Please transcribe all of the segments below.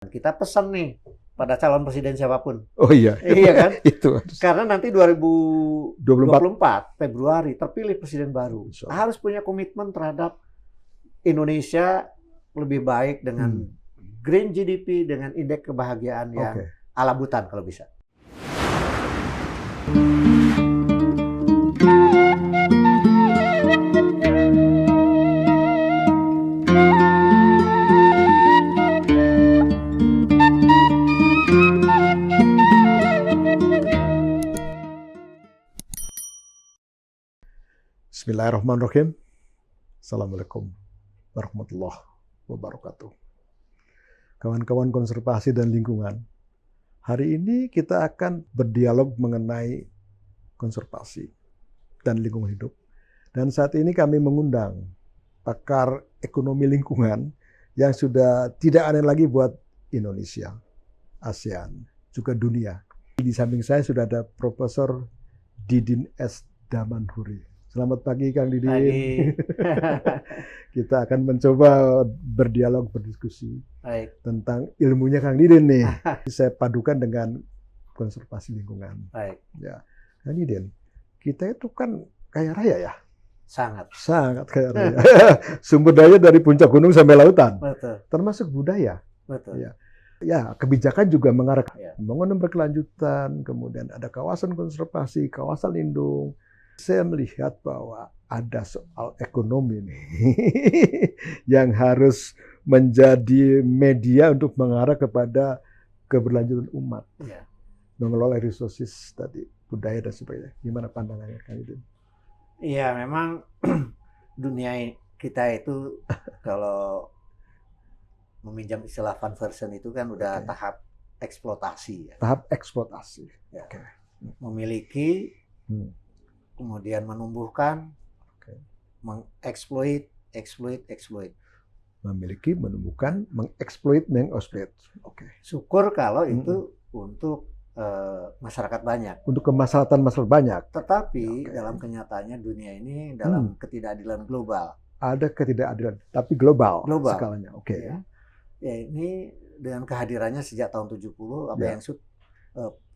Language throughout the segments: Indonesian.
Kita pesan nih pada calon presiden siapapun. Oh iya. Iya kan? Itu. Karena nanti 2024 Februari terpilih presiden baru. Harus punya komitmen terhadap Indonesia lebih baik dengan green GDP, dengan indeks kebahagiaan yang ala Butan kalau bisa. Bismillahirrahmanirrahim. Assalamualaikum warahmatullahi wabarakatuh. Kawan-kawan konservasi dan lingkungan, hari ini kita akan berdialog mengenai konservasi dan lingkungan hidup. Dan saat ini kami mengundang pakar ekonomi lingkungan yang sudah tidak aneh lagi buat Indonesia, ASEAN, juga dunia. Di samping saya sudah ada Profesor Didin S. Damanhuri. Selamat pagi Kang Didin. Pagi. Kita akan mencoba berdialog, berdiskusi tentang ilmunya Kang Didin nih. Saya padukan dengan konservasi lingkungan. Ya, Kang Didin, kita itu kan kaya raya ya. Sangat kaya raya. Sumber daya dari puncak gunung sampai lautan. Betul. Termasuk budaya. Betul. Ya, kebijakan juga mengarah pembangunan berkelanjutan, kemudian ada kawasan konservasi, kawasan lindung. Saya melihat bahwa ada soal ekonomi nih yang harus menjadi media untuk mengarah kepada keberlanjutan umat. Mengelola resources tadi, budaya dan sebagainya. Gimana pandangannya Kang Didin? Iya, memang dunia kita itu kalau meminjam istilah Van Versen itu kan udah tahap eksploitasi. Ya. Tahap eksploitasi. Ya. Memiliki, kemudian menumbuhkan, mengeksploit, eksploit. Memiliki, menumbuhkan, mengeksploit, mengeksploit. Syukur kalau itu untuk masyarakat banyak. Untuk kemaslahatan masyarakat banyak. Tetapi dalam kenyataannya dunia ini dalam ketidakadilan global. Ada ketidakadilan, tapi global. Skalanya. Ya, ini dengan kehadirannya sejak tahun 70 apa yang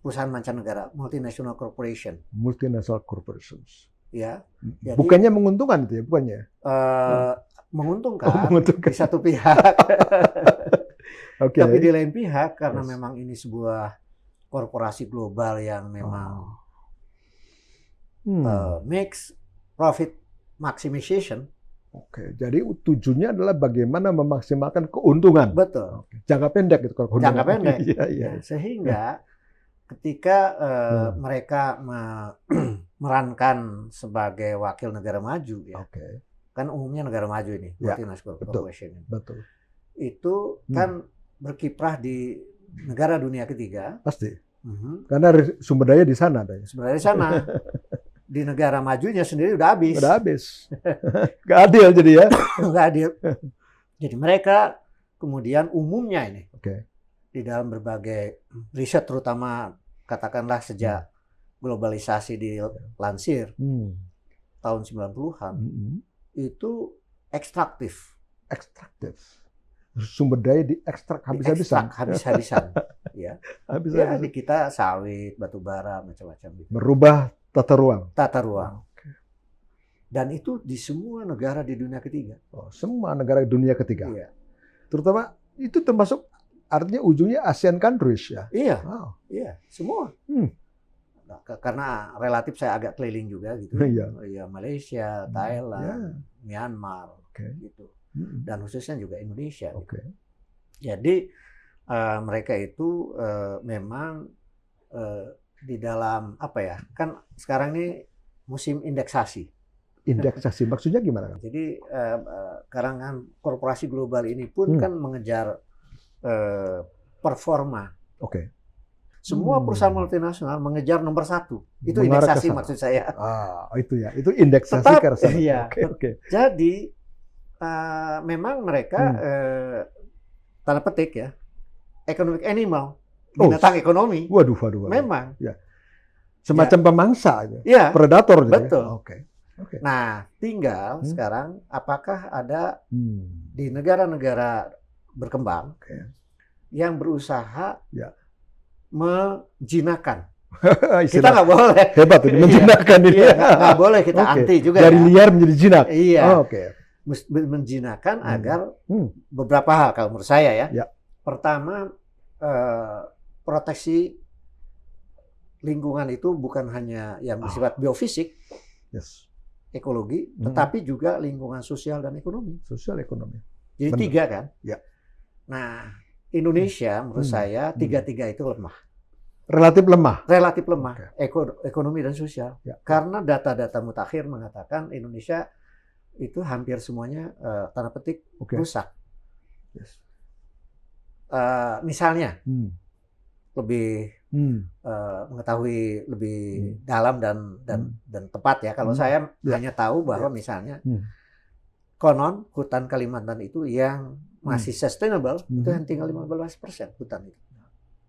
perusahaan mancanegara, multinational corporation. Multinational corporations. Ya. Jadi, bukannya menguntungkan itu ya, bukannya? Menguntungkan di satu pihak. Tapi di lain pihak karena memang ini sebuah korporasi global yang memang makes profit maximization. Jadi tujuannya adalah bagaimana memaksimalkan keuntungan. Betul. Jangka pendek itu kalau jangka pendek. Nah, sehingga ketika mereka memerankan sebagai wakil negara maju, ya, kan umumnya negara maju ini, multinational corporation. Betul. Itu kan berkiprah di negara dunia ketiga. Pasti. Karena sumber daya di sana. Sumber daya di sana. Di negara majunya sendiri udah habis. Udah habis. Nggak adil jadi ya. Nggak adil. Jadi mereka kemudian umumnya ini di dalam berbagai riset, terutama katakanlah sejak globalisasi dilansir tahun 90-an, itu ekstraktif. Sumber daya diekstrak habis-habisan. Habis-habisan. Ya, di kita sawit, batu bara, macam-macam. Gitu. Merubah tata ruang. Dan itu di semua negara di dunia ketiga. Semua negara dunia ketiga. Iya. Terutama itu termasuk artinya ujungnya ASEAN countries ya. Iya. Iya, semua. Nah, karena relatif saya agak keliling juga gitu. Iya, Malaysia, Thailand, Myanmar, gitu. Dan khususnya juga Indonesia. Gitu. Jadi mereka itu memang di dalam apa ya? Kan sekarang ini musim indeksasi. Indeksasi maksudnya gimana? Jadi karangan korporasi global ini pun kan mengejar performa. Semua perusahaan multinasional mengejar nomor 1. Itu indeksasi maksud saya. Itu ya. Itu indeksasi ke sana. Iya. Jadi memang mereka tanda petik ya, economic animal. Binatang ekonomi. Waduh. Memang. Ya. Semacam pemangsa, predator. Betul. Nah, tinggal sekarang apakah ada di negara-negara berkembang yang berusaha ya. menjinakkan. Kita nggak boleh. Hebat itu, menjinakkan ini. Iya, nggak boleh kita anti juga. Dari liar menjadi jinak. Iya. Oke. Menjinakkan agar beberapa hal kalau menurut saya ya. Pertama, proteksi lingkungan itu bukan hanya yang bersifat biofisik, ekologi, tetapi juga lingkungan sosial dan ekonomi. Sosial ekonomi. Jadi Benar. 3 kan? Ya. Nah, Indonesia menurut saya 3-3 itu lemah. Relatif lemah. Relatif lemah, ekonomi dan sosial. Ya. Karena data-data mutakhir mengatakan Indonesia itu hampir semuanya tanda petik rusak. Misalnya lebih mengetahui lebih dalam dan tepat ya. Kalau saya hanya tahu bahwa misalnya konon hutan Kalimantan itu yang masih sustainable itu yang tinggal 15% hutan itu.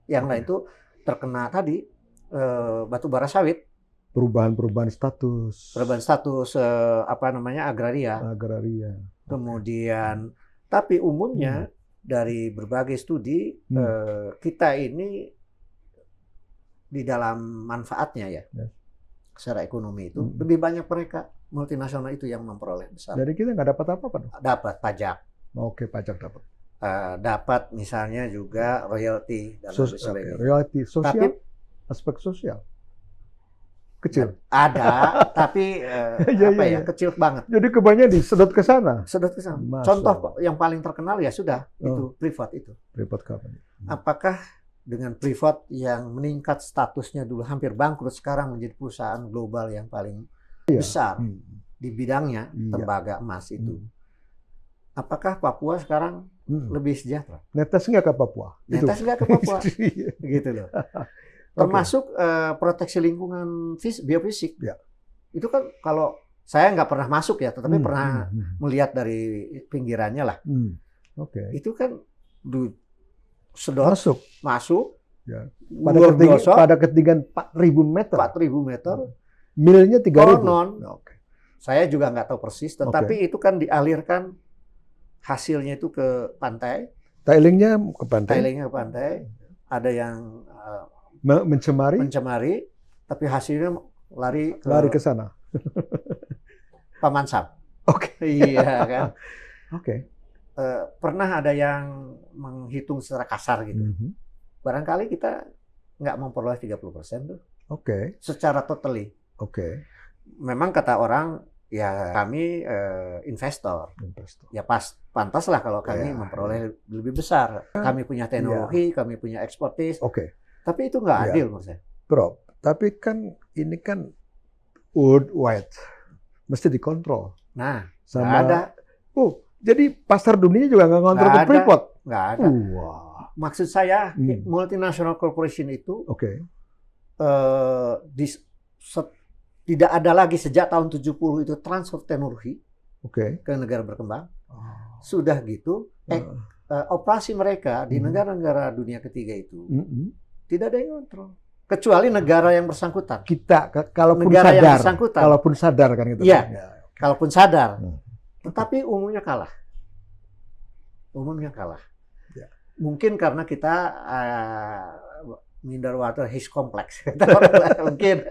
Yang lain itu terkena tadi batu bara sawit. Perubahan status. Perubahan status agraria. Kemudian tapi umumnya dari berbagai studi kita ini di dalam manfaatnya ya. Secara ekonomi itu lebih banyak mereka multinasional itu yang memperoleh besar. Jadi kita nggak dapat apa-apa dong? Dapat pajak. Oke, pajak dapat. Dapat misalnya juga royalti dan sebagainya. Royalti sosial, tapi aspek sosial kecil. Ada, tapi kecil banget. Jadi kebanyakan disedot ke sana. Sedot ke sana. Contoh yang paling terkenal ya sudah itu Freeport itu. Freeport Company. Apakah dengan Freeport yang meningkat statusnya dulu hampir bangkrut sekarang menjadi perusahaan global yang paling besar di bidangnya tembaga emas itu. Apakah Papua sekarang lebih sejahtera? Netes nggak ke Papua? Netes nggak ke Papua? Gitu loh. Termasuk proteksi lingkungan biofisik. Ya. Itu kan kalau saya nggak pernah masuk ya, tetapi pernah melihat dari pinggirannya lah. Itu kan sedot masuk. Ya. Pada ketinggian 4.000 meter. 4.000 meter. Milnya 3.000. Saya juga nggak tahu persis, tetapi itu kan dialirkan hasilnya itu ke pantai. Tailingnya ke pantai. Ada yang mencemari, tapi hasilnya lari ke sana. Paman Sam. Iya kan. Pernah ada yang menghitung secara kasar gitu. Barangkali kita nggak memperoleh 30% tuh. Secara totally. Memang kata orang, ya kami investor. Ya pantas lah kalau kami memperoleh lebih besar. Kami punya teknologi, kami punya expertise. Tapi itu nggak adil menurut saya. Bro, tapi kan ini kan worldwide. Mesti dikontrol. Nah, sama ada. Jadi pasar dunia juga nggak ngontrol ke Freeport? Nggak ada. Maksud saya, multinational corporation itu tidak ada lagi sejak tahun 70 itu transfer teknologi ke negara berkembang. Sudah gitu, operasi mereka di negara-negara dunia ketiga itu tidak ada yang kontrol. Kecuali negara yang bersangkutan. Kita, kalaupun sadar kan gitu. Iya, kalaupun sadar. Tetapi umumnya kalah. Mungkin karena kita minder water his complex. Mungkin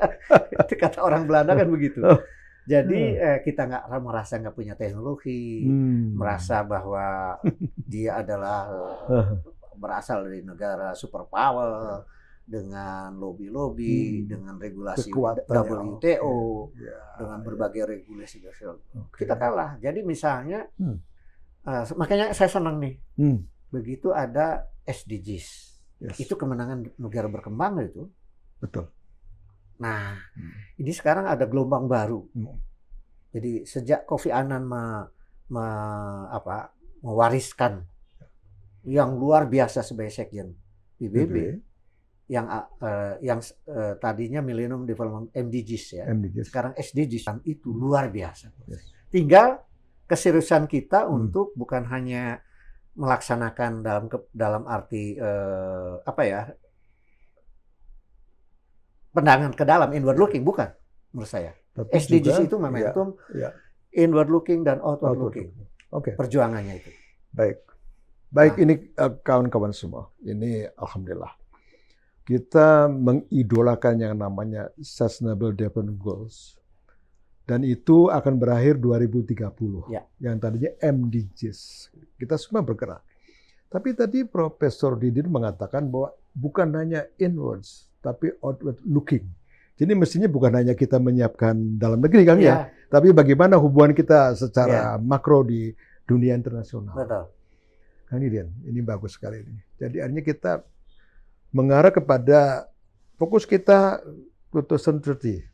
kata orang Belanda kan begitu. Jadi kita merasa nggak punya teknologi, merasa bahwa dia adalah berasal dari negara superpower dengan lobby-lobby, dengan regulasi WTO, dengan berbagai regulasi nasional. Kita kalah. Jadi misalnya, makanya saya senang nih, begitu ada SDGs, itu kemenangan negara berkembang itu. Betul. Nah, ini sekarang ada gelombang baru. Jadi sejak Kofi Annan mewariskan yang luar biasa sebagai sekjen PBB, yang tadinya Millennium Development MDGs ya, sekarang SDGs, itu luar biasa. Tinggal keseriusan kita untuk bukan hanya melaksanakan dalam arti pandangan ke dalam, inward looking, bukan menurut saya. Tapi SDGs juga, itu momentum inward looking dan outward looking. Perjuangannya itu. Baik. Baik, ini kawan-kawan semua, ini alhamdulillah kita mengidolakan yang namanya Sustainable Development Goals. Dan itu akan berakhir 2030. Ya. Yang tadinya MDGs. Kita semua bergerak. Tapi tadi Profesor Didin mengatakan bahwa bukan hanya inwards, tapi outward looking. Jadi mestinya bukan hanya kita menyiapkan dalam negeri, Kang, ya. Tapi bagaimana hubungan kita secara makro di dunia internasional. Betul. Kang Didin, ini bagus sekali ini. Jadi artinya kita mengarah kepada fokus kita 2030.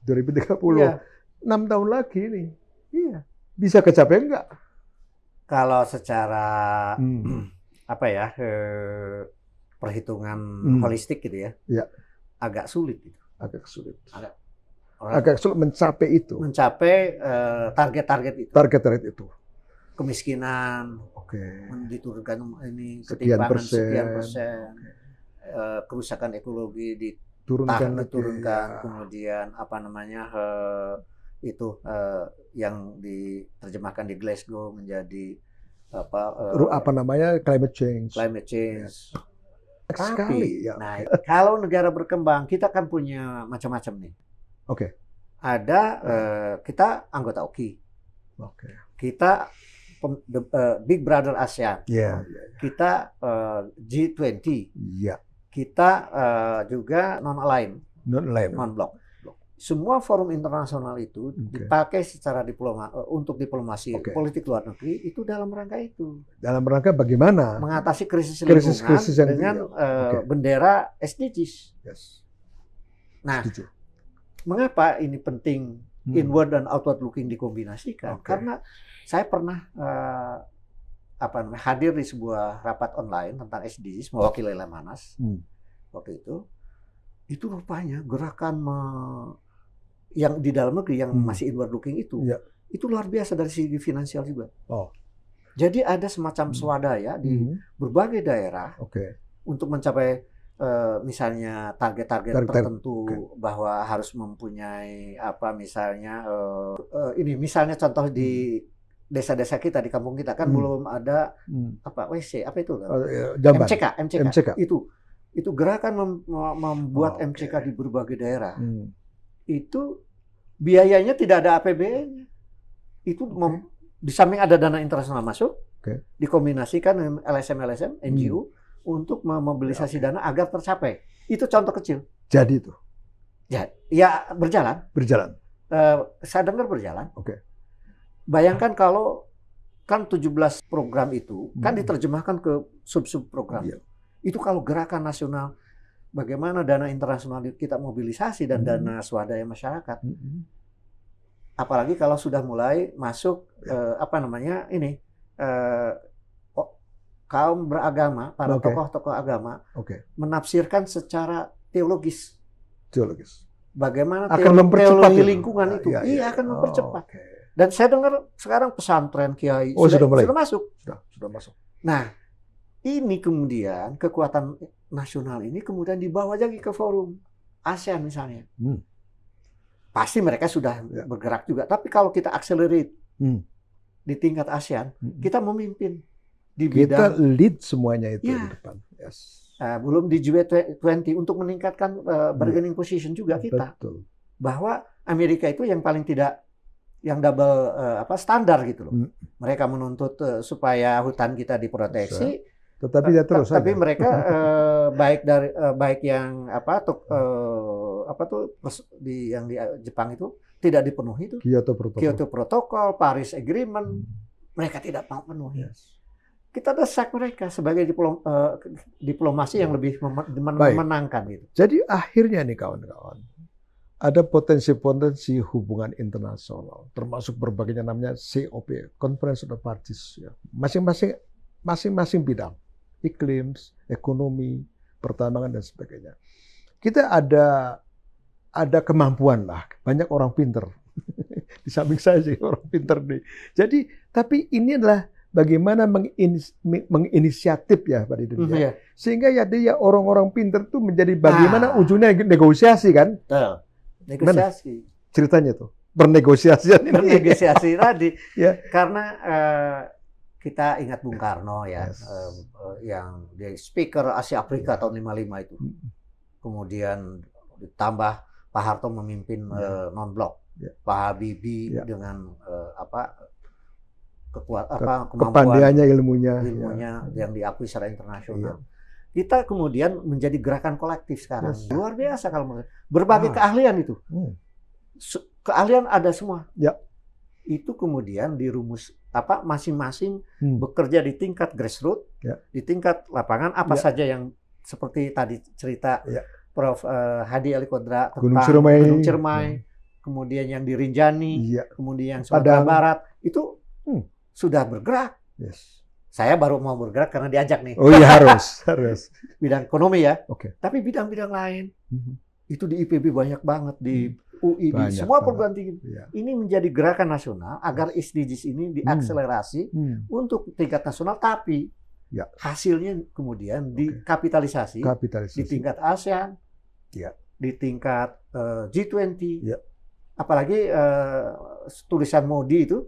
2030. Ya. 6 tahun lagi nih. Iya. Bisa kecapai enggak? Kalau secara perhitungan holistik gitu ya. Iya. Agak sulit gitu. Agak sulit. Agak sulit mencapai itu. Mencapai target-target itu. Target-target itu. Kemiskinan. Diturunkan ini sekian ketimpangan persen. Sekian persen. Kerusakan ekologi diturunkan. Kemudian yang diterjemahkan di Glasgow menjadi climate change. Tapi, nah, kalau negara berkembang kita kan punya macam-macam nih. Ada kita anggota OKI. Kita Big Brother ASEAN. Kita G20. Kita juga non-block. Semua forum internasional itu dipakai secara untuk diplomasi politik luar negeri itu dalam rangka itu. Dalam rangka bagaimana? Mengatasi krisis lingkungan dengan bendera SDGs. Nah, mengapa ini penting inward dan outward looking dikombinasikan? Karena saya pernah hadir di sebuah rapat online tentang SDGs mewakili Lemhanas waktu itu rupanya gerakan yang di dalam negeri yang masih inward looking itu luar biasa dari segi finansial juga. Jadi ada semacam swadaya di berbagai daerah untuk mencapai misalnya target-target tertentu bahwa harus mempunyai misalnya contoh di desa-desa kita di kampung kita kan belum ada WC MCK itu gerakan membuat MCK di berbagai daerah. Itu biayanya tidak ada APBN-nya. Itu di samping ada dana internasional masuk, dikombinasikan dengan LSM, NGO untuk memobilisasi dana agar tercapai. Itu contoh kecil. Jadi itu? Ya berjalan. Saya dengar berjalan. Bayangkan kalau kan 17 program itu kan diterjemahkan ke sub-sub program. Itu kalau gerakan nasional, bagaimana dana internasional kita mobilisasi dan dana swadaya masyarakat. Apalagi kalau sudah mulai masuk kaum beragama, para tokoh-tokoh agama menafsirkan secara teologis. Bagaimana teologi lingkungan itu? Akan mempercepat. Dan saya dengar sekarang pesantren kiai sudah masuk. Sudah masuk. Nah, ini kemudian kekuatan nasional ini kemudian dibawa lagi ke forum ASEAN misalnya. Pasti mereka sudah bergerak juga. Tapi kalau kita accelerate di tingkat ASEAN, kita memimpin di bidang. Kita lead semuanya itu di depan. Belum di G20 untuk meningkatkan bargaining position juga kita. Bahwa Amerika itu yang paling tidak yang double standar gitu loh. Mereka menuntut supaya hutan kita diproteksi. Tapi mereka baik yang yang di Jepang itu tidak dipenuhi itu. Kyoto Protocol, Paris Agreement, mereka tidak mau penuhi. Kita desak mereka sebagai diplomasi yang lebih memenangkan gitu. Jadi akhirnya nih kawan-kawan, ada potensi-potensi hubungan internasional, termasuk berbagai yang namanya COP, Conference of the Parties, masing-masing bidang. Iklim, ekonomi, pertambangan dan sebagainya. Kita ada kemampuan lah, banyak orang pinter. Di samping saya sih orang pinter nih. Jadi, tapi ini adalah bagaimana menginisiatif ya Pak Didin. Sehingga dia orang-orang pinter tuh menjadi bagaimana ujungnya negosiasi kan? Negosiasi. Mana? Ceritanya tuh bernegosiasi tadi. Karena kita ingat Bung Karno ya, yang dia speaker Asia Afrika tahun 55 itu. Kemudian ditambah Pak Harto memimpin non-blok, Pak Habibie dengan kemampuan, kepandaiannya, ilmunya yang diakui secara internasional. Kita kemudian menjadi gerakan kolektif sekarang. Luar biasa kalau berbagai keahlian itu. Keahlian ada semua. Itu kemudian dirumus masing-masing bekerja di tingkat grassroots, di tingkat lapangan saja yang seperti tadi cerita Prof. Hadi Ali Kodra tentang Gunung Ciremai, kemudian yang di Rinjani, kemudian yang Sumatera Barat itu sudah bergerak. Saya baru mau bergerak karena diajak nih. Oh iya, harus. Bidang ekonomi ya. Tapi bidang-bidang lain itu di IPB banyak banget, di UI, di semua perguruan tinggi. Ini menjadi gerakan nasional agar SDGs ini diakselerasi untuk tingkat nasional, tapi hasilnya kemudian dikapitalisasi di tingkat ASEAN, di tingkat G20. Apalagi tulisan Modi itu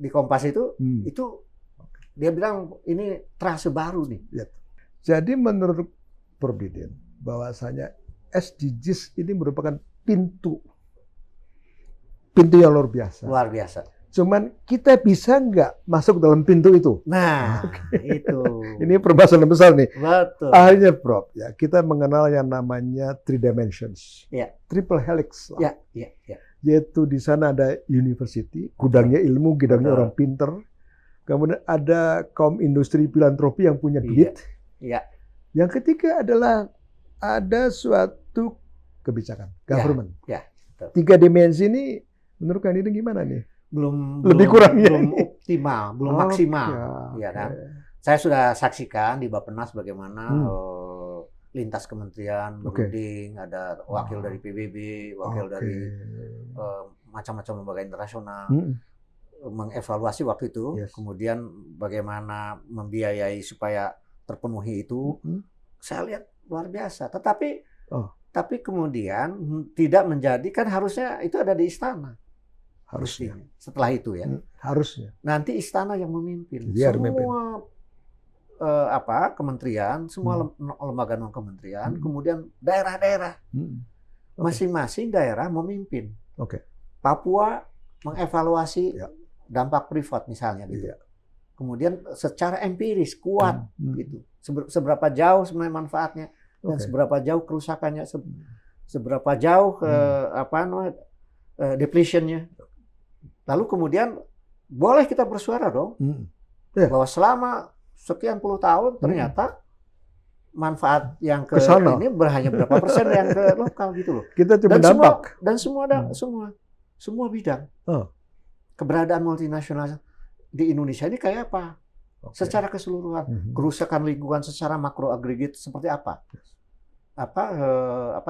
di Kompas itu dia bilang ini terasa baru nih. Jadi menurut Prof. Didin, bahwasanya SDGs ini merupakan pintu yang luar biasa. Luar biasa. Cuman kita bisa nggak masuk dalam pintu itu? Nah, itu. Ini permasalahan besar nih. Betul. Akhirnya, Prof, kita mengenal yang namanya three dimensions, triple helix, yaitu di sana ada university, gudangnya ilmu, gudangnya orang pinter. Kemudian ada kaum industri filantropi yang punya duit. Yang ketiga adalah ada suatu kebijakan, government. Tiga dimensi ini menurut Kang Didin gimana nih? Belum optimal, belum maksimal. Saya sudah saksikan di Bappenas bagaimana lintas kementerian berunding, ada wakil dari PBB, wakil dari macam-macam lembaga internasional, mengevaluasi waktu itu, kemudian bagaimana membiayai supaya terpenuhi itu. Saya lihat luar biasa. Tapi kemudian tidak menjadi, kan harusnya itu ada di istana. Harusnya. Setelah itu ya. Harusnya. Nanti istana yang memimpin. Semua kementerian, semua lembaga non kementerian, kemudian daerah-daerah, masing-masing daerah memimpin. Papua mengevaluasi dampak privat misalnya gitu. Kemudian secara empiris kuat gitu. Seberapa jauh sebenarnya manfaatnya dan seberapa jauh kerusakannya, seberapa jauh depletionnya. Lalu kemudian boleh kita bersuara dong bahwa selama sekian puluh tahun ternyata manfaat yang ke ini hanya berapa persen yang ke lokal gitu loh. Kita cuma dampak. Dan semua bidang. Keberadaan multinasional di Indonesia ini kayak apa? Secara keseluruhan, kerusakan lingkungan secara makro agregat seperti apa?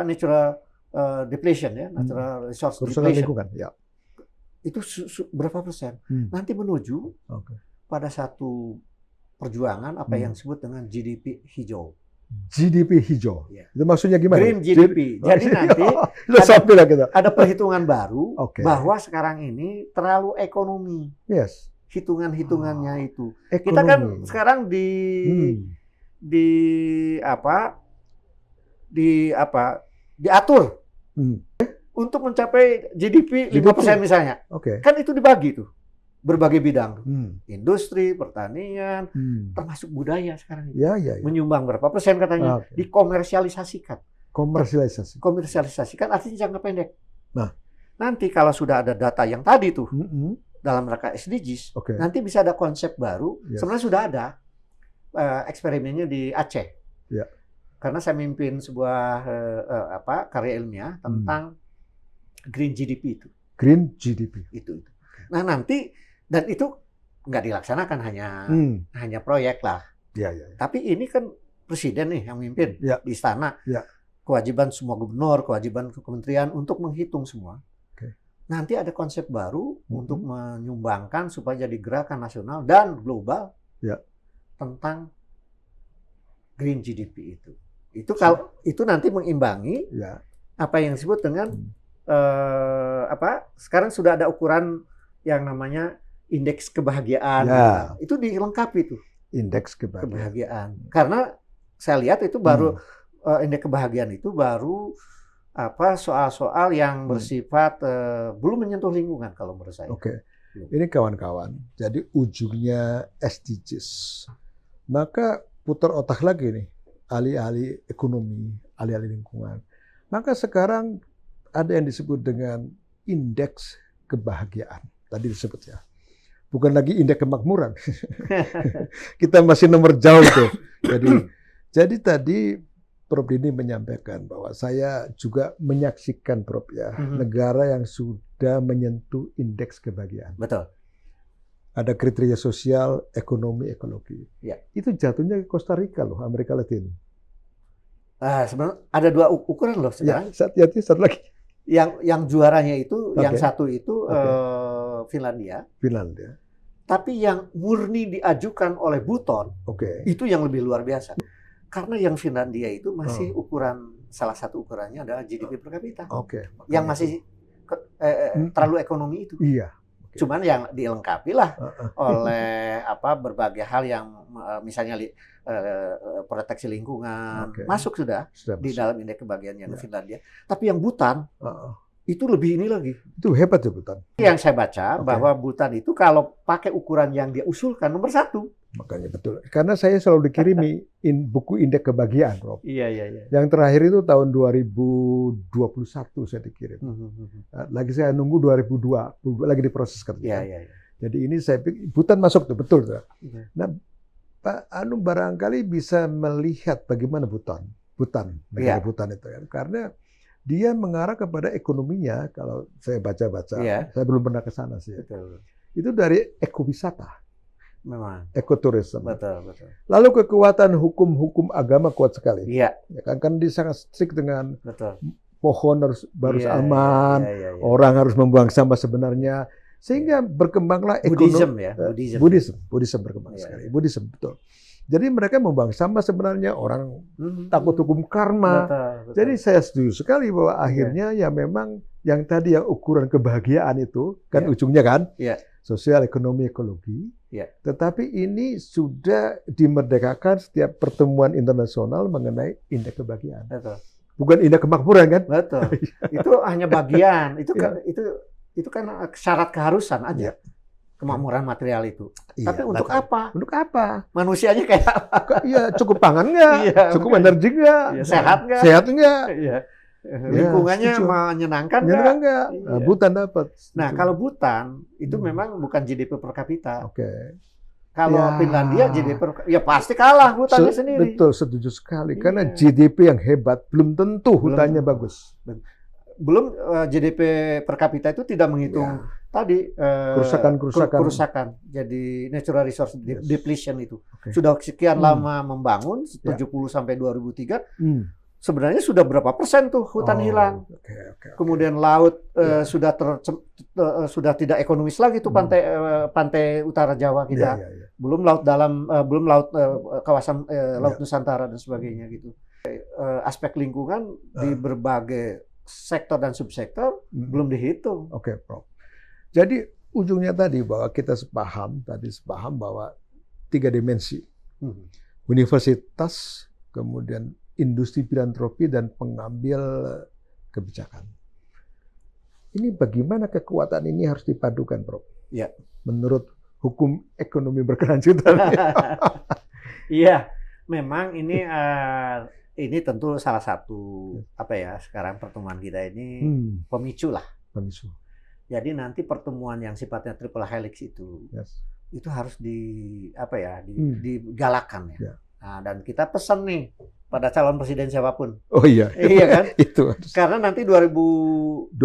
Natural depletion ya, natural resource depletion. Lingkungan, itu berapa persen? Nanti menuju pada satu perjuangan yang disebut dengan GDP hijau. GDP hijau. Itu maksudnya gimana? Green GDP. Jadi nanti ada perhitungan baru bahwa sekarang ini terlalu ekonomi. Hitungan-hitungannya itu. Ekonomi. Kita kan sekarang diatur untuk mencapai GDP 5% misalnya. Kan itu dibagi tuh. Berbagai bidang. Industri, pertanian, termasuk budaya sekarang. Menyumbang berapa persen katanya. Dikomersialisasikan. Komersialisasikan artinya jangka pendek. Nanti kalau sudah ada data yang tadi tuh, dalam rangka SDGs, nanti bisa ada konsep baru. Sebenarnya sudah ada eksperimennya di Aceh. Karena saya mimpin sebuah karya ilmiah tentang Green GDP itu. Green GDP. Itu. Nah nanti, dan itu nggak dilaksanakan hanya proyek lah. Tapi ini kan presiden nih yang mimpin di istana. Kewajiban semua gubernur, kewajiban kementerian untuk menghitung semua. Nanti ada konsep baru untuk menyumbangkan supaya jadi gerakan nasional dan global tentang Green GDP itu. Itu nanti mengimbangi apa yang disebut dengan sekarang sudah ada ukuran yang namanya indeks kebahagiaan. Ya. Itu dilengkapi tuh. Indeks kebahagiaan. Karena saya lihat itu baru indeks kebahagiaan itu baru soal-soal yang bersifat belum menyentuh lingkungan kalau menurut saya. Oke. Ini kawan-kawan. Jadi ujungnya SDGs. Maka putar otak lagi nih, ahli-ahli ekonomi, ahli-ahli lingkungan. Maka sekarang ada yang disebut dengan indeks kebahagiaan. Tadi disebut ya. Bukan lagi indeks kemakmuran. Kita masih nomor jauh tuh. Jadi tadi Prof Dini menyampaikan bahwa saya juga menyaksikan Prof ya, negara yang sudah menyentuh indeks kebahagiaan. Betul. Ada kriteria sosial, ekonomi, ekologi. Ya. Itu jatuhnya ke Costa Rica loh, Amerika Latin. Sebenarnya ada 2 ukuran loh sekarang. Ya, satu lagi. Yang juaranya itu, yang satu itu Finlandia. Tapi yang murni diajukan oleh Buton, itu yang lebih luar biasa. Karena yang Finlandia itu masih salah satu ukurannya adalah GDP per kapita. Yang masih terlalu ekonomi itu. Iya. Cuman yang dilengkapi lah oleh berbagai hal yang misalnya proteksi lingkungan masuk sudah di dalam indeks kebahagiaan yang Finlandia. Tapi yang Butan itu lebih ini lagi. Itu hebat ya Butan. Yang saya baca bahwa Butan itu kalau pakai ukuran yang dia usulkan nomor 1. Makanya betul. Karena saya selalu dikirimi buku indeks kebahagiaan, Prof. Iya. Yang terakhir itu tahun 2021 saya dikirim. Lagi saya nunggu 2002, lagi diproses kerja. Iya. Jadi ini saya pikir Butan masuk tuh, betul tuh. Nah, Pak Anu barangkali bisa melihat bagaimana Butan, negara Butan itu kan. Karena dia mengarah kepada ekonominya, kalau saya baca-baca, saya belum pernah ke sana sih. Betul. Itu dari ekowisata. Memang. Ekoturisme. Betul. Lalu kekuatan hukum agama kuat sekali. Iya. Ya kan dia sangat strict dengan pohon harus aman, iya. orang harus membuang sampah sebenarnya, sehingga berkembanglah ekonomi. Buddhism berkembang sekali. Buddhism betul. Jadi mereka membuang sampah sebenarnya, orang takut hukum karma. Betul. Jadi saya setuju sekali bahwa akhirnya ya memang yang tadi yang ukuran kebahagiaan itu kan ujungnya kan sosial, ekonomi, ekologi. Tetapi ini sudah dimerdekakan setiap pertemuan internasional mengenai indeks kebahagiaan. Betul. Bukan indeks kemakmuran kan? Betul. Itu hanya bagian. Itu kan syarat keharusan aja. Kemakmuran material itu. Tapi untuk apa? Untuk apa? Manusianya kayak apa? Iya, cukup pangan nggak? Cukup energi nggak? Sehat nggak? Sehat nggak? Iya. Lingkungannya menyenangkan nggak? Butan dapat. Nah, kalau Butan itu memang bukan GDP per kapita. Kalau Finlandia GDP pasti kalah hutannya sendiri. Betul, setuju sekali. Karena GDP yang hebat belum tentu hutannya bagus. Belum GDP per kapita itu tidak menghitung tadi kerusakan. Jadi natural resource depletion itu. Sudah sekian lama membangun 70 sampai 2003. Sebenarnya sudah berapa persen tuh hutan hilang. Kemudian laut sudah tidak ekonomis lagi tuh pantai utara Jawa kita. Belum laut dalam, belum laut kawasan laut Nusantara dan sebagainya gitu. Aspek lingkungan di berbagai sektor dan subsektor belum dihitung. Prof. Jadi ujungnya tadi bahwa kita sepaham bahwa 3 dimensi. Universitas, kemudian industri filantropi dan pengambil kebijakan. Ini bagaimana kekuatan ini harus dipadukan, Prof? Ya. Menurut hukum ekonomi berkelanjutan. Iya, memang ini tentu salah satu sekarang pertemuan kita ini pemicu lah. Jadi nanti pertemuan yang sifatnya triple helix itu harus digalakan ya. Nah, dan kita pesan nih pada calon presiden siapapun. Oh iya. Iya kan? Itu. Karena nanti 2024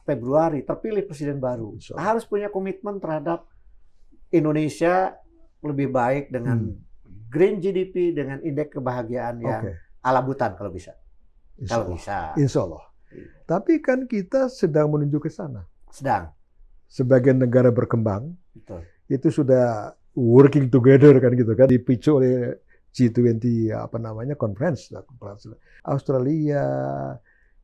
Februari terpilih presiden baru. Harus punya komitmen terhadap Indonesia lebih baik dengan green GDP, dengan indeks kebahagiaan yang ala Butan kalau bisa. Insya Allah. Tapi kan kita sedang menuju ke sana. Sebagai negara berkembang, itu sudah working together kan gitu kan, dipicu oleh G20 conference. Australia,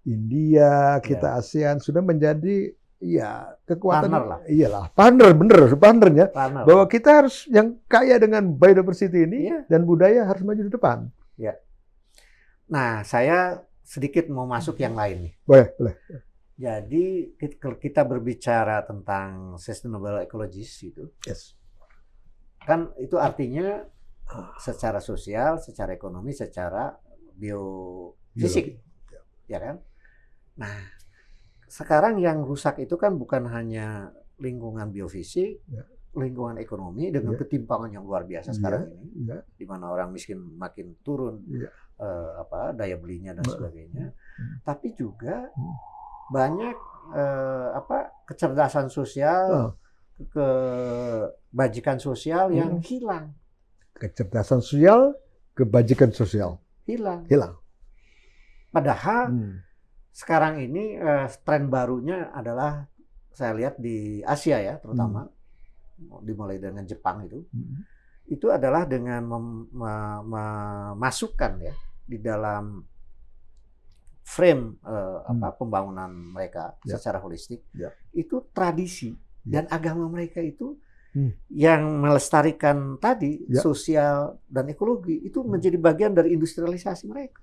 India, kita ASEAN sudah menjadi Iya, kekuatan Partner lah. Iyalah, partnernya. Partner. Bahwa kita harus yang kaya dengan biodiversity ini Iya. dan budaya harus maju di depan. Ya. Nah, saya sedikit mau masuk yang lain nih. Boleh. Jadi kita berbicara tentang sustainable ecologies itu, Yes. kan itu artinya secara sosial, secara ekonomi, secara biofisik, ya kan? Nah, sekarang yang rusak itu kan bukan hanya lingkungan biofisik, lingkungan ekonomi dengan ketimpangan yang luar biasa sekarang ini, di mana orang miskin makin turun daya belinya dan sebagainya, tapi juga banyak kecerdasan sosial, kebajikan sosial yang hilang. Kecerdasan sosial, kebajikan sosial Hilang. Padahal sekarang ini tren barunya adalah saya lihat di Asia ya, terutama dimulai dengan Jepang itu adalah dengan memasukkan ya di dalam frame pembangunan mereka secara holistik itu tradisi dan agama mereka itu yang melestarikan tadi sosial dan ekologi itu menjadi bagian dari industrialisasi mereka.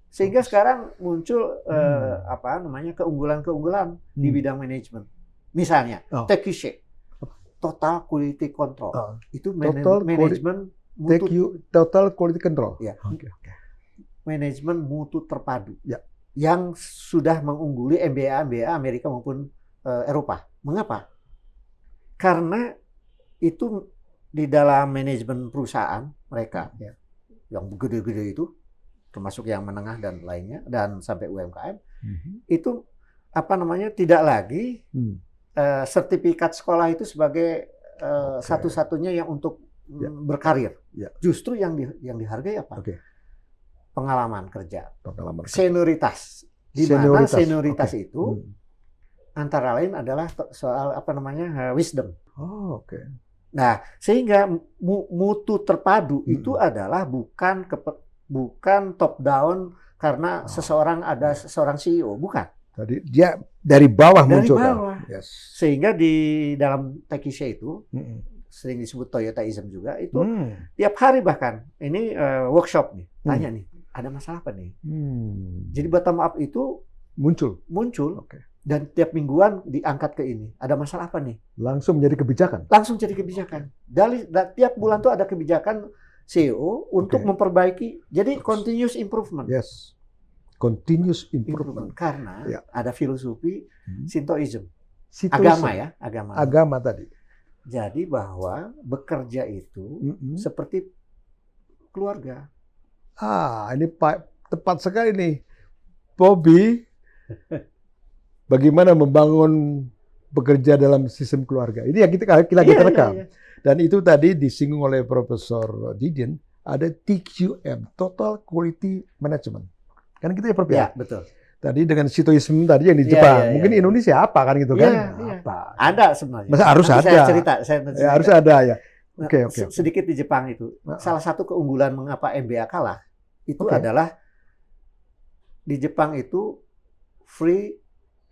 Sehingga sekarang muncul keunggulan-keunggulan di bidang manajemen. Misalnya TQC, Total Quality Control. Itu manajemen Total Quality Control. Ya. Manajemen mutu terpadu. Yang sudah mengungguli MBA Amerika maupun Eropa. Mengapa? Karena itu di dalam manajemen perusahaan mereka yang gede-gede itu, termasuk yang menengah dan lainnya dan sampai UMKM, itu tidak lagi sertifikat sekolah itu sebagai satu-satunya yang untuk berkarir. Justru yang dihargai apa? Pengalaman kerja, senioritas. Di mana senioritas itu antara lain adalah soal wisdom. Nah, sehingga mutu terpadu itu adalah bukan top down karena seorang CEO, bukan. Jadi dia dari bawah muncul. Dari bawah. Sehingga di dalam TQC itu sering disebut Toyotaism juga itu tiap hari bahkan ini workshop nih, tanya nih, ada masalah apa nih? Jadi bottom up itu muncul. Dan tiap mingguan diangkat ke ini. Ada masalah apa nih? Langsung jadi kebijakan. Dari tiap bulan tuh ada kebijakan CEO untuk memperbaiki. Jadi continuous improvement. Yes. Continuous improvement. Karena ada filosofi Shintoism. Agama. Agama tadi. Jadi bahwa bekerja itu seperti keluarga. Ini tepat sekali nih. Bobby bagaimana membangun bekerja dalam sistem keluarga. Ini yang kita rekam. Dan itu tadi disinggung oleh Profesor Didion, ada TQM, Total Quality Management. Kan kita ya betul. Tadi dengan Shintoism tadi yang di Jepang. Mungkin Indonesia apa kan gitu kan? Apa? Ada sebenarnya. Masa harus ada. Saya cerita. Harus ada ya. Oke. Sedikit di Jepang itu. Salah satu keunggulan mengapa MBA kalah itu adalah di Jepang itu free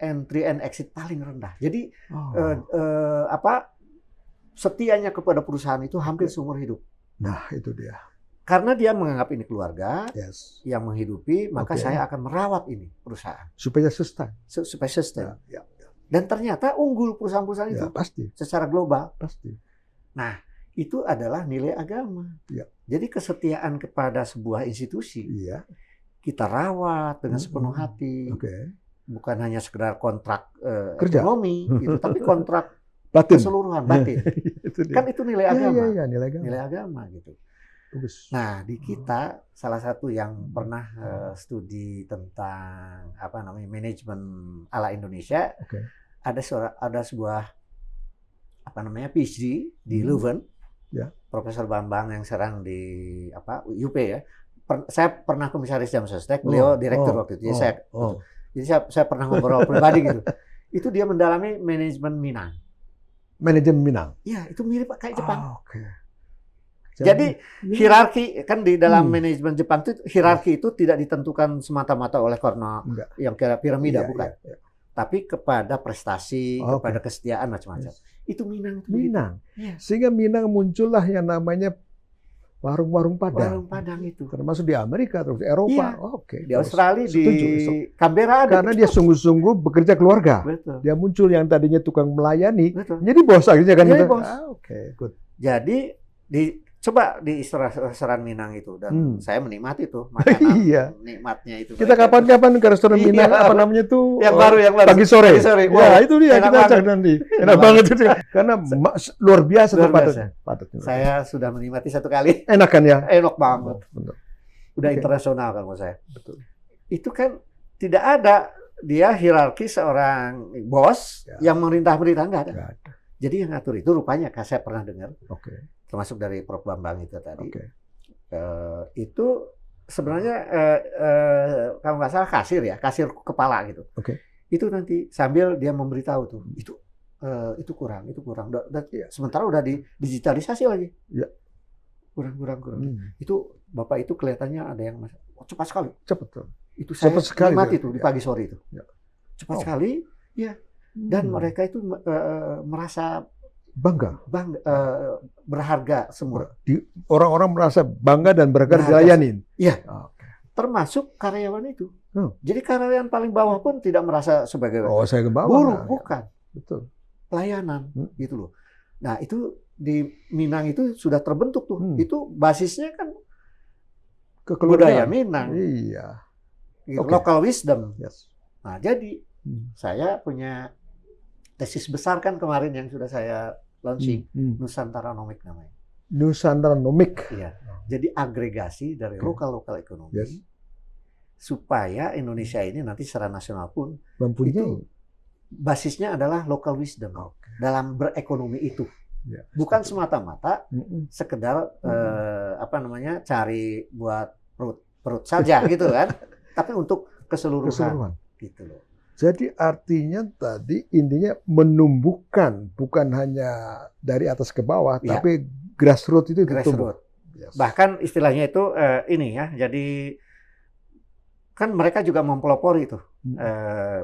entry and exit paling rendah. Jadi setianya kepada perusahaan itu hampir seumur hidup. Nah, itu dia. Karena dia menganggap ini keluarga yang menghidupi, maka saya akan merawat ini perusahaan supaya sustain. Dan ternyata unggul perusahaan-perusahaan itu pasti secara global. Pasti. Nah, itu adalah nilai agama. Jadi kesetiaan kepada sebuah institusi kita rawat dengan sepenuh hati. Bukan hanya sekedar kontrak ekonomi, gitu, tapi kontrak keseluruhan batin. Kan itu nilai agama. Nilai agama gitu. Nah, di kita salah satu yang pernah studi tentang manajemen ala Indonesia, ada sebuah PhD di Leuven, Profesor Bambang yang sekarang di UP ya. Saya pernah komisaris Jam Sostek, beliau direktur waktu itu. Jadi saya pernah ngobrol pribadi gitu. Itu dia mendalami manajemen Minang. Manajemen Minang. Iya, itu mirip kayak Jepang. Jadi hierarki kan di dalam manajemen Jepang itu hierarki itu tidak ditentukan semata-mata oleh karena yang kira piramida, bukan. tapi kepada prestasi, kepada kesetiaan macam-macam. Itu Minang. Minang. Ya. Sehingga Minang muncullah yang namanya warung-warung Padang. Warung Padang itu. Termasuk di Amerika, terus Eropa. Iya. Di Australia, di Canberra ada. Karena dia sungguh-sungguh bekerja keluarga. Betul. Dia muncul yang tadinya tukang melayani, jadi bos akhirnya kan. Jadi bos. Good. Jadi coba di restoran Minang itu, dan saya menikmati tuh makanan nikmatnya itu. Kita kapan-kapan ke restoran Minang, apa namanya tuh? Yang baru. Pagi sore. Wow. Ya, itu dia kita cek nanti. Enak banget itu. Karena luar biasa tuh padatnya. Saya sudah menikmati satu kali. Enak kan ya? Enak banget. Udah internasional kan menurut saya. Betul. Itu kan tidak ada dia hierarki seorang bos yang memerintah-merintah, nggak ada. Jadi yang ngatur itu rupanya, saya pernah dengar. Termasuk dari Prof. Bambang itu tadi. Itu sebenarnya kalau nggak salah kasir kepala gitu. Itu nanti sambil dia memberitahu tuh, itu kurang. Dan sementara udah digitalisasi lagi. Kurang. Itu Bapak itu kelihatannya ada yang cepat sekali. Cepat tuh. Itu saya nikmati itu di pagi sore itu. Cepat sekali, ya. Dan mereka itu merasa bangga, berharga semua. Orang-orang merasa bangga dan berharga dilayanin. Iya. Termasuk karyawan itu. Jadi karyawan paling bawah pun tidak merasa sebagai saya ke bawah. Buruh, bukan. Betul. Pelayanan gitu loh. Nah, itu di Minang itu sudah terbentuk tuh. Itu basisnya kan budaya Minang. Iya. Gitu, local wisdom. Nah, jadi saya punya tesis besar kan kemarin yang sudah saya launching, Nusantaranomic namanya. Nusantaranomic. Iya. Jadi agregasi dari lokal ekonomi supaya Indonesia ini nanti secara nasional pun mempunyai itu basisnya adalah local wisdom dalam berekonomi itu. Bukan semata-mata sekedar cari buat perut saja gitu kan, tapi untuk keseluruhan. Gitu loh. Jadi artinya tadi intinya menumbuhkan bukan hanya dari atas ke bawah, tapi grassroots itu ditumbuh. Bahkan istilahnya itu jadi kan mereka juga mempelopori itu.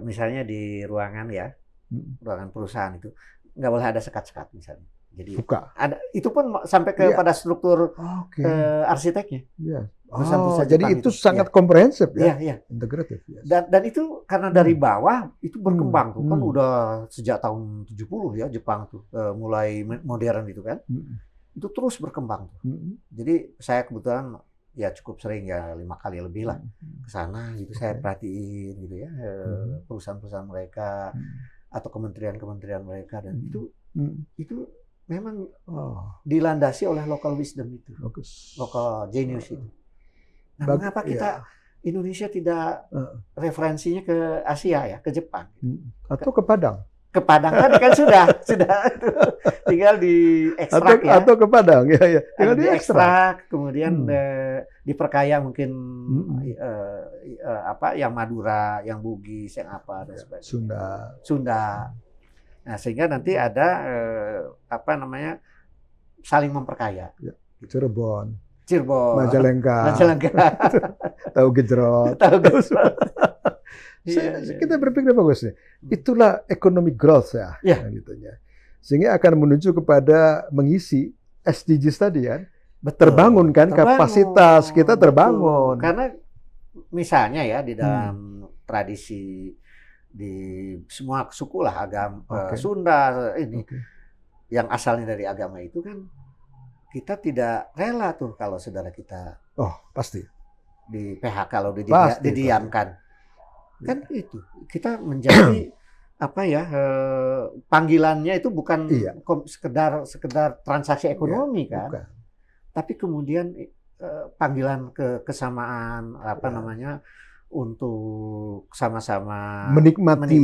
Misalnya di ruangan ruangan perusahaan itu nggak boleh ada sekat-sekat misalnya. Jadi ada itu pun sampai kepada struktur arsiteknya. Jadi itu sangat komprehensif integratif. Dan itu karena dari bawah itu berkembang tuh kan udah sejak tahun 70 ya Jepang tuh mulai modern itu kan. Itu terus berkembang tuh. Jadi saya kebetulan cukup sering 5 kali lebih lah ke sana gitu. Saya perhatiin gitu ya perusahaan-perusahaan mereka atau kementerian-kementerian mereka, dan itu memang dilandasi oleh local wisdom itu, local genius itu. Nah, mengapa kita Indonesia tidak referensinya ke Asia ke Jepang atau ke Padang? Ke Padang kan sudah tinggal diekstrak atau ke Padang tinggal diekstrak, kemudian diperkaya mungkin yang Madura, yang Bugis, yang apa dan sebagainya. Sunda. Nah, sehingga nanti ada saling memperkaya. Cirebon, Majalengka. Tahu gejrot. Kita berpikir bagus nih. Itulah economic growth gitunya. Sehingga akan menuju kepada mengisi SDGs tadi kan. Terbangun kan kapasitas kita terbangun. Karena misalnya di dalam tradisi di semua suku lah, agama Sunda ini yang asalnya dari agama itu kan kita tidak rela tuh kalau saudara kita pasti di PHK kalau didiamkan kan. Itu kita menjadi panggilannya itu bukan sekedar transaksi ekonomi kan, tapi kemudian panggilan kesamaan untuk sama-sama menikmati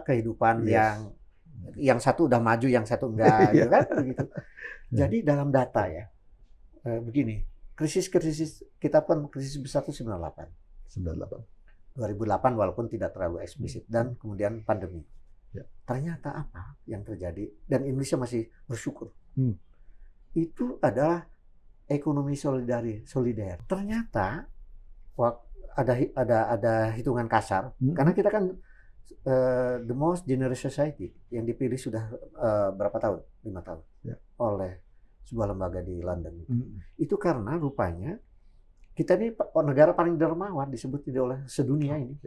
kehidupan yang satu udah maju, yang satu enggak, gitu kan begitu. Jadi dalam data begini, krisis kita pun krisis besar itu 98 2008 walaupun tidak terlalu eksplisit, dan kemudian pandemi. Ternyata apa yang terjadi, dan Indonesia masih bersyukur, itu adalah ekonomi solider. Ternyata ada hitungan kasar, karena kita kan the most generous society yang dipilih sudah berapa tahun? 5 tahun oleh sebuah lembaga di London. Itu karena rupanya kita ini negara paling dermawan disebut oleh sedunia ini.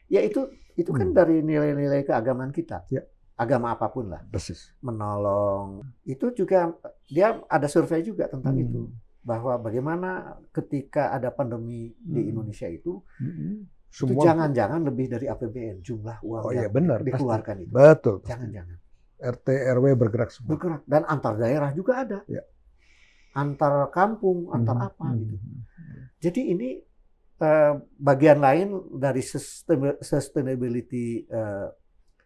Ya itu kan dari nilai-nilai keagamaan kita. Agama apapun lah. Persis. Menolong. Itu juga dia ada survei juga tentang itu, bahwa bagaimana ketika ada pandemi di Indonesia itu jangan-jangan lebih dari APBN jumlah uang yang dikeluarkan itu. Betul. Jangan-jangan. RT RW bergerak semua. Bergerak, dan antar daerah juga ada. Antar kampung, antar apa gitu. Jadi ini bagian lain dari sustainability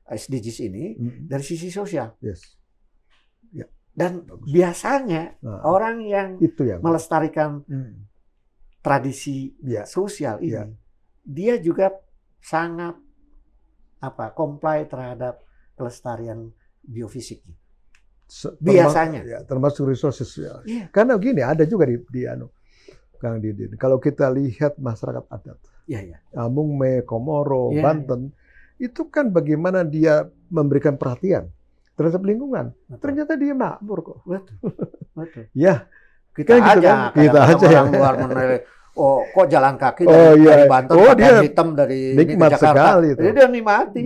SDGs ini dari sisi sosial. Dan biasanya orang yang melestarikan tradisi sosial ini, dia juga sangat comply terhadap kelestarian biofisik. Biasanya. Termasuk resources. Karena gini, ada juga di Kang Didin. Kalau kita lihat masyarakat adat, Amungme, Komoro, Banten, itu kan bagaimana dia memberikan perhatian terhadap lingkungan. Ternyata dia makmur kok. Betul. Kita aja orang luar menilai, kok jalan kaki dari Banten dia hitam dari nikmat Jakarta. Sekali itu. Jadi dia nikmati.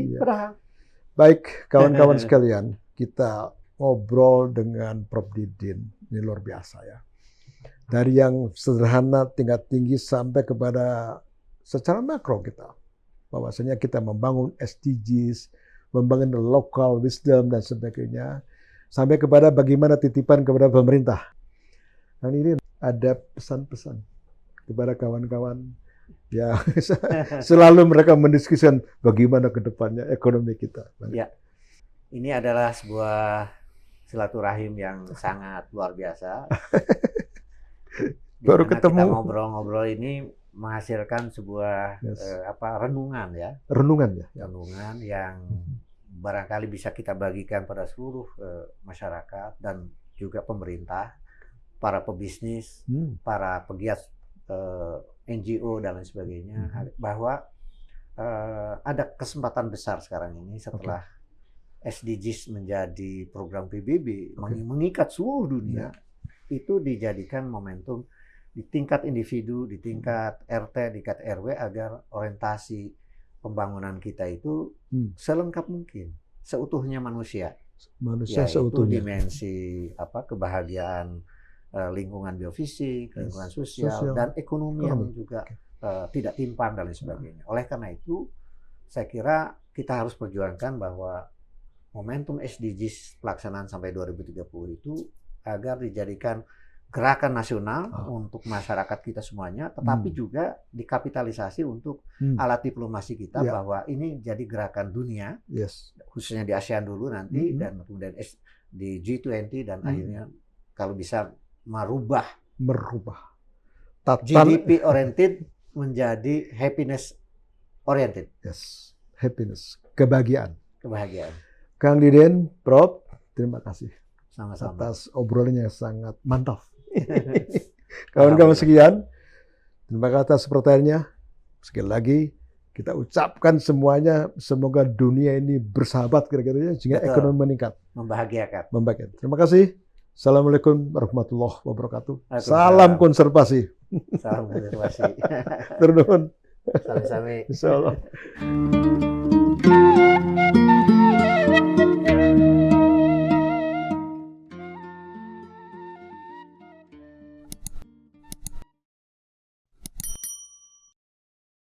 Baik, kawan-kawan sekalian, kita ngobrol dengan Prof. Didin. Ini luar biasa ya. Dari yang sederhana, tingkat tinggi, sampai kepada secara makro kita. Bahwasanya kita membangun SDGs, membangun local wisdom dan sebagainya. Sampai kepada bagaimana titipan kepada pemerintah. Dan ini ada pesan-pesan kepada kawan-kawan. Ya, selalu mereka mendiskusikan bagaimana ke depannya ekonomi kita. Ya, ini adalah sebuah silaturahim yang sangat luar biasa. Baru ketemu. Kita ngobrol-ngobrol ini menghasilkan sebuah renungan ya. Renungan yang barangkali bisa kita bagikan pada seluruh masyarakat dan juga pemerintah, para pebisnis, para pegiat NGO dan lain sebagainya, bahwa ada kesempatan besar sekarang ini setelah SDGs menjadi program PBB mengikat seluruh dunia. Itu dijadikan momentum di tingkat individu, di tingkat RT, di tingkat RW, agar orientasi pembangunan kita itu selengkap mungkin, seutuhnya manusia. Seutuhnya. Dimensi kebahagiaan lingkungan biofisik, lingkungan sosial, dan ekonomi yang juga tidak timpang dan lain sebagainya. Oleh karena itu, saya kira kita harus perjuangkan bahwa momentum SDGs pelaksanaan sampai 2030 itu agar dijadikan gerakan nasional untuk masyarakat kita semuanya, tetapi juga dikapitalisasi untuk alat diplomasi kita, bahwa ini jadi gerakan dunia, khususnya di ASEAN dulu nanti, dan kemudian di G20, dan akhirnya kalau bisa merubah GDP oriented menjadi happiness oriented. Happiness, kebahagiaan. Kang Didin, Prof, terima kasih. Sama-sama. Atas obrolannya yang sangat mantap. Kawan-kawan sekian, terima kasih atas pertanyaannya. Sekali lagi kita ucapkan semuanya, semoga dunia ini bersahabat kira-kira sehingga ekonomi meningkat. Membahagiakan. Terima kasih. Assalamualaikum warahmatullahi wabarakatuh. Salam konservasi. Salam konservasi. Ternuhun. Sami-sami. Insyaallah.